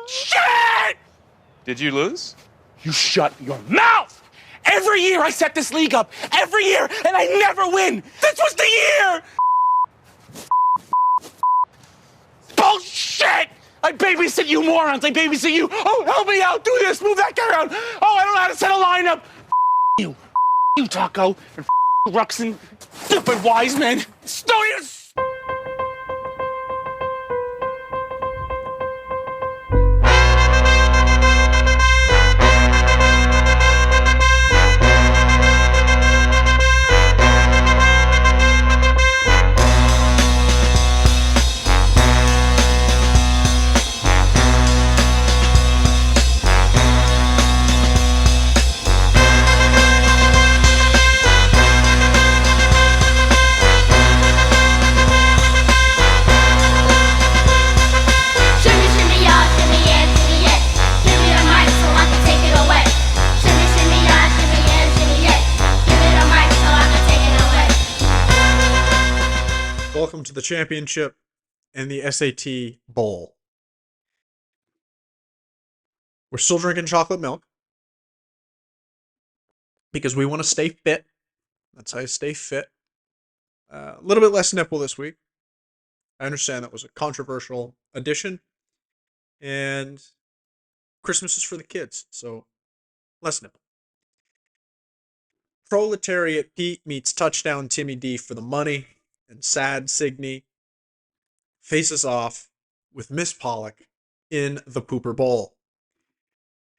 Bullshit! Did you lose? You shut your mouth! Every year I set this league up. Every year, and I never win. This was the year! Bullshit! I babysit you morons. I babysit you. Oh, help me out. Do this. Move that guy around. Oh, I don't know how to set a lineup. You. You, Taco. And Ruxin. Stupid Wiseman. Stoyers. Welcome to the championship and the SAT Bowl. We're still drinking chocolate milk because we want to stay fit. That's how you stay fit. A little bit less nipple this week. I understand that was a controversial addition. And Christmas is for the kids, so less nipple. Proletariat Pete meets touchdown Timmy D for the money. And sad Signe faces off with Miss Pollock in the Pooper Bowl.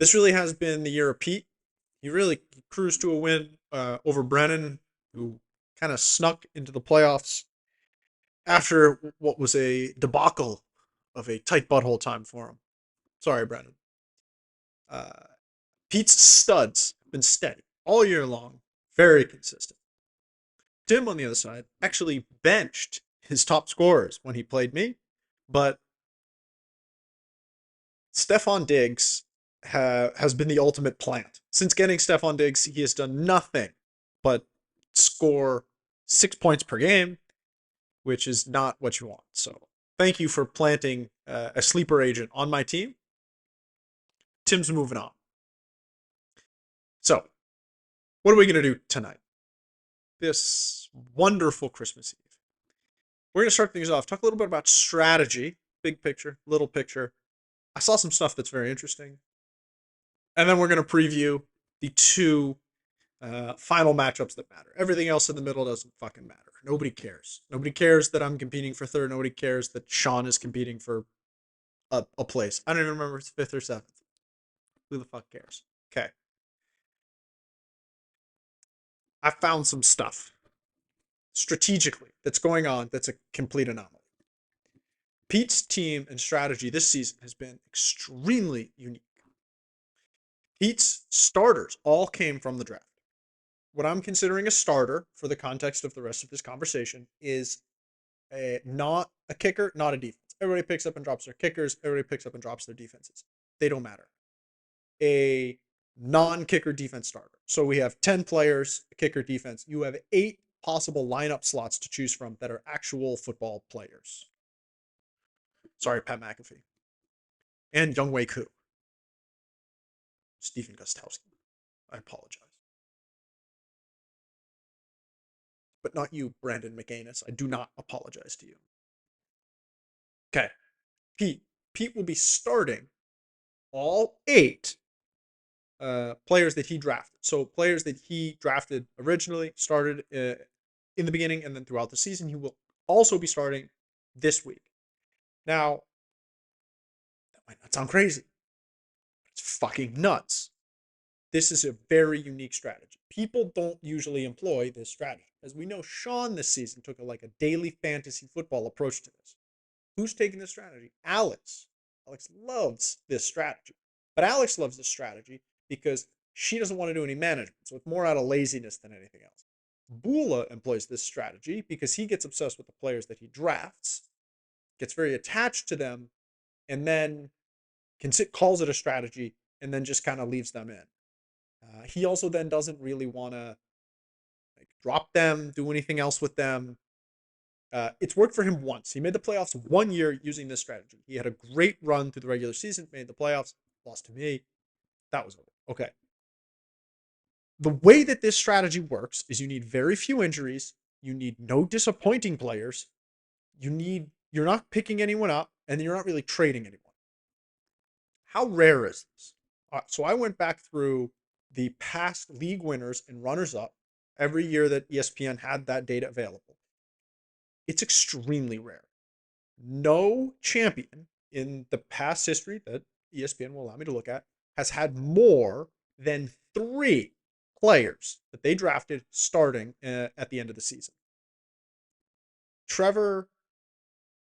This really has been the year of Pete. He really cruised to a win over Brennan, who kind of snuck into the playoffs after what was a debacle of a tight butthole time for him. Sorry, Brennan. Pete's studs have been steady all year long, very consistent. Tim, on the other side, actually benched his top scorers when he played me, but Stefon Diggs has been the ultimate plant. Since getting Stefon Diggs, he has done nothing but score 6 points per game, which is not what you want. So thank you for planting a sleeper agent on my team. Tim's moving on. So what are we going to do tonight? This wonderful Christmas Eve. We're going to start things off. Talk a little bit about strategy, big picture, little picture. I saw some stuff that's very interesting. And then we're going to preview the two final matchups that matter. Everything else in the middle doesn't fucking matter. Nobody cares. Nobody cares that I'm competing for third. Nobody cares that Sean is competing for a place. I don't even remember if it's fifth or seventh. Who the fuck cares? Okay. I found some stuff strategically that's going on that's a complete anomaly. Pete's team and strategy this season has been extremely unique. Pete's starters all came from the draft. What I'm considering a starter for the context of the rest of this conversation is not a kicker, not a defense. Everybody picks up and drops their kickers. Everybody picks up and drops their defenses. They don't matter. A non-kicker defense starter. So we have 10 players, kicker defense. You have 8 possible lineup slots to choose from that are actual football players. Sorry, Pat McAfee. And Younghoe Koo. Stephen Gostkowski. I apologize. But not you, Brandon McAnus. I do not apologize to you. Okay. Pete will be starting all 8 players that he drafted. So players that he drafted originally, started in the beginning, and then throughout the season. He will also be starting this week. Now, that might not sound crazy. It's fucking nuts. This is a very unique strategy. People don't usually employ this strategy. As we know, Sean this season took a daily fantasy football approach to this. Who's taking this strategy? Alex. Alex loves this strategy. But Alex loves this strategy because she doesn't want to do any management. So it's more out of laziness than anything else. Bula employs this strategy because he gets obsessed with the players that he drafts, gets very attached to them, and then calls it a strategy, and then just kind of leaves them in. He also then doesn't really want to drop them, do anything else with them. It's worked for him once. He made the playoffs 1 year using this strategy. He had a great run through the regular season, made the playoffs, lost to me. That was over. Okay. The way that this strategy works is you need very few injuries, you need no disappointing players, you're not picking anyone up, and you're not really trading anyone. How rare is this? So I went back through the past league winners and runners up every year that ESPN had that data available. It's extremely rare. No champion in the past history that ESPN will allow me to look at has had more than 3 players that they drafted starting at the end of the season. Trevor,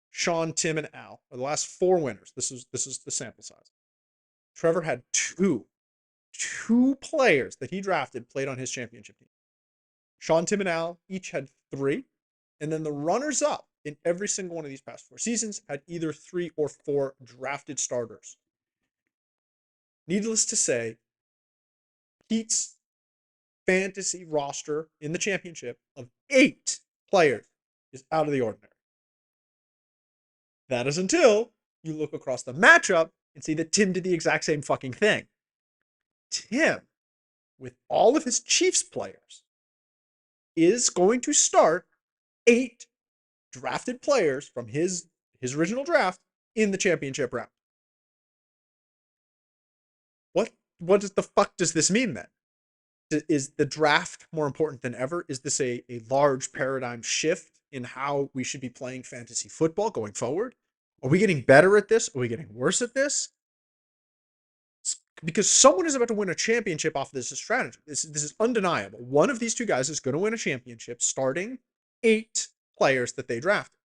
Sean, Tim, and Al are the last 4 winners. This is the sample size. Trevor had two players that he drafted played on his championship team. Sean, Tim, and Al each had 3. And then the runners up in every single one of these past 4 seasons had either 3 or 4 drafted starters. Needless to say, Pete's fantasy roster in the championship of 8 players is out of the ordinary. That is until you look across the matchup and see that Tim did the exact same fucking thing. Tim, with all of his Chiefs players, is going to start 8 drafted players from his original draft in the championship round. What the fuck does this mean then? Is the draft more important than ever? Is this a large paradigm shift in how we should be playing fantasy football going forward? Are we getting better at this? Are we getting worse at this? Because someone is about to win a championship off of this strategy. This is undeniable. One of these 2 guys is going to win a championship starting 8 players that they drafted.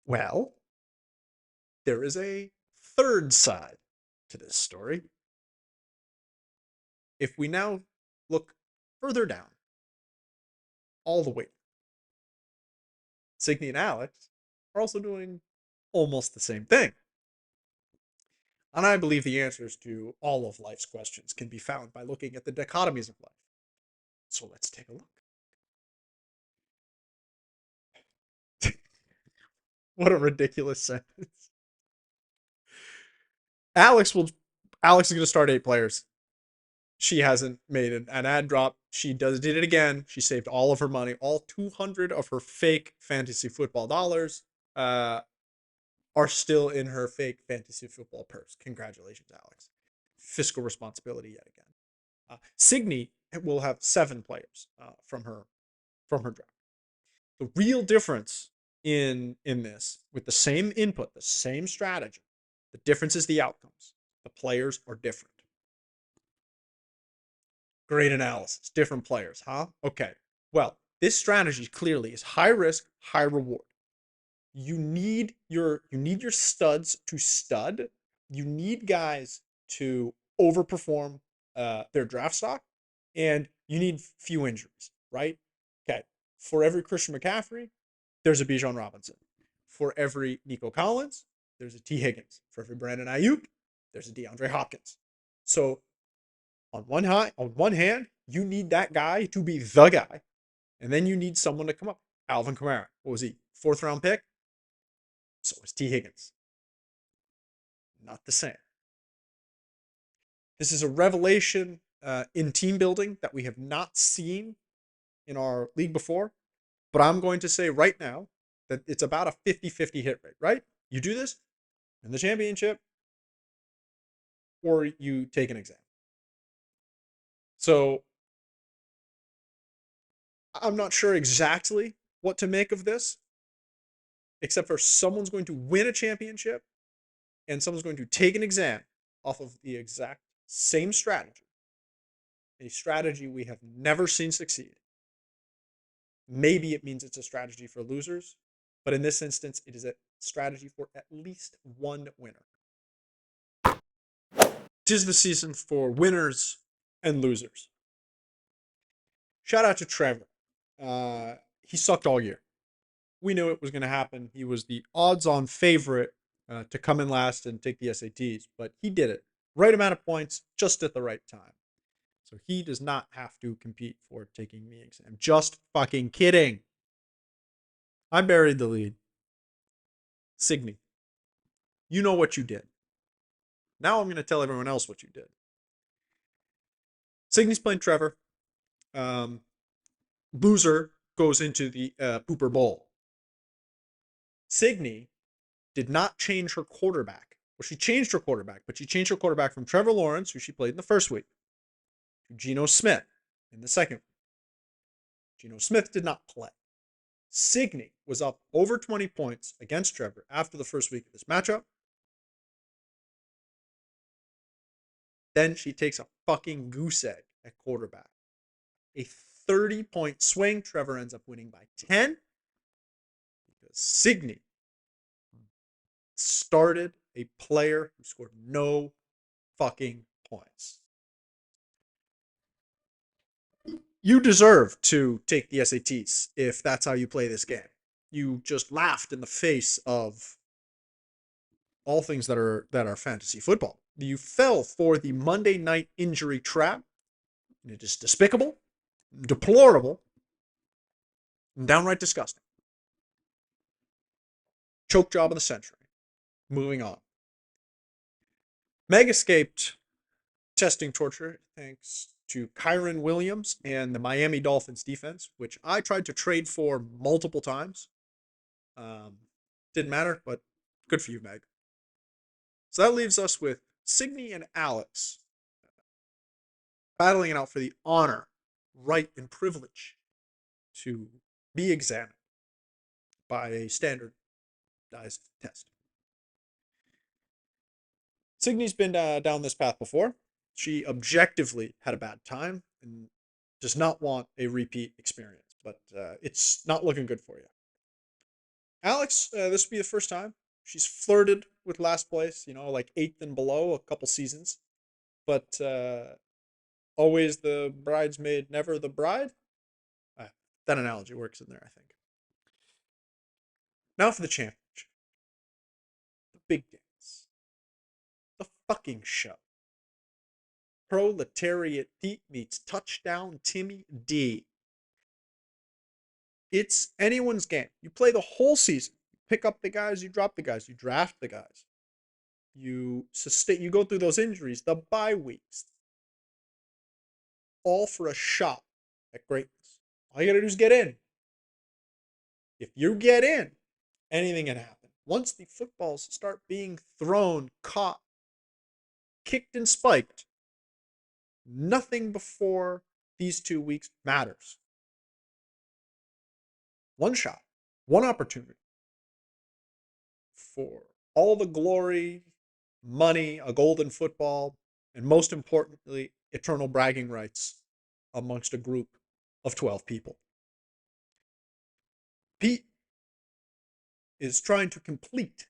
Well, there is a third side to this story. If we now look further down, all the way, Signe and Alex are also doing almost the same thing. And I believe the answers to all of life's questions can be found by looking at the dichotomies of life. So let's take a look. What a ridiculous sentence. Alex is going to start 8 players. She hasn't made an ad drop. She did it again. She saved all of her money. All 200 of her fake fantasy football dollars are still in her fake fantasy football purse. Congratulations, Alex. Fiscal responsibility yet again. Signe will have 7 players from her draft. The real difference in this, with the same input, the same strategy, the difference is the outcomes. The players are different. Great analysis. Different players, huh? Okay. Well, this strategy clearly is high risk, high reward. You need your studs to stud. You need guys to overperform their draft stock, and you need few injuries, right? Okay. For every Christian McCaffrey, there's a Bijan Robinson. For every Nico Collins, there's a T. Higgins. For every Brandon Ayuk, there's a DeAndre Hopkins. So on one hand, you need that guy to be the guy, and then you need someone to come up. Alvin Kamara, what was he? 4th round pick. So was T. Higgins. Not the same. This is a revelation in team building that we have not seen in our league before. But I'm going to say right now that it's about a 50-50 hit rate, right? You do this in the championship, or you take an exam. So I'm not sure exactly what to make of this, except for someone's going to win a championship and someone's going to take an exam off of the exact same strategy. A strategy we have never seen succeed. Maybe it means it's a strategy for losers, but in this instance, it is a strategy for at least one winner. Tis the season for winners and losers. Shout out to Trevor. He sucked all year. We knew it was going to happen. He was the odds-on favorite to come in last and take the SATs, but he did it. Right amount of points, just at the right time. So he does not have to compete for taking the exam. Just fucking kidding. I buried the lead. Signy, you know what you did. Now I'm going to tell everyone else what you did. Signy's playing Trevor. Loser goes into the Pooper Bowl. Signy did not change her quarterback. Well, she changed her quarterback, but she changed her quarterback from Trevor Lawrence, who she played in the first week, to Geno Smith in the second week. Geno Smith did not play. Signy was up over 20 points against Trevor after the first week of this matchup. Then she takes a fucking goose egg at quarterback. A 30-point swing. Trevor ends up winning by 10 because Signy started a player who scored no fucking points. You deserve to take the SATs if that's how you play this game. You just laughed in the face of all things that are fantasy football. You fell for the Monday night injury trap. It is despicable, deplorable, and downright disgusting. Choke job of the century. Moving on. Meg escaped testing torture thanks to Kyren Williams and the Miami Dolphins defense, which I tried to trade for multiple times. Didn't matter, but good for you, Meg. So that leaves us with Signy and Alex battling it out for the honor, right, and privilege to be examined by a standardized test. Signy's been down this path before. She objectively had a bad time and does not want a repeat experience, but it's not looking good for you. Alex, this will be the first time. She's flirted with last place, like 8th and below a couple seasons, but always the bridesmaid, never the bride. That analogy works in there, I think. Now for the championship. The big dance. The fucking show. Proletariat Pete meets Touchdown Timmy D. It's anyone's game. You play the whole season. You pick up the guys, you drop the guys, you draft the guys. You go through those injuries, the bye weeks. All for a shot at greatness. All you gotta do is get in. If you get in, anything can happen. Once the footballs start being thrown, caught, kicked, and spiked, nothing before these 2 weeks matters. One shot, one opportunity for all the glory, money, a golden football, and most importantly, eternal bragging rights amongst a group of 12 people. Pete is trying to complete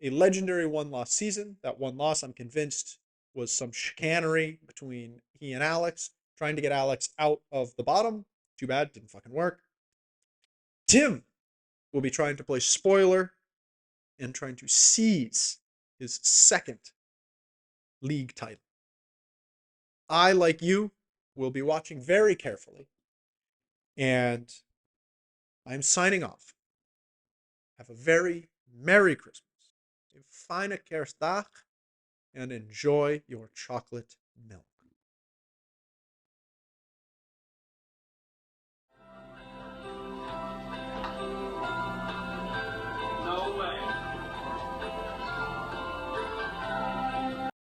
a legendary one-loss season. That one loss, I'm convinced, was some chicanery between he and Alex, trying to get Alex out of the bottom. Too bad, didn't fucking work. Tim will be trying to play spoiler and trying to seize his second league title. I, like you, will be watching very carefully. And I'm signing off. Have a very Merry Christmas. A fine Kerstdag, and enjoy your chocolate milk.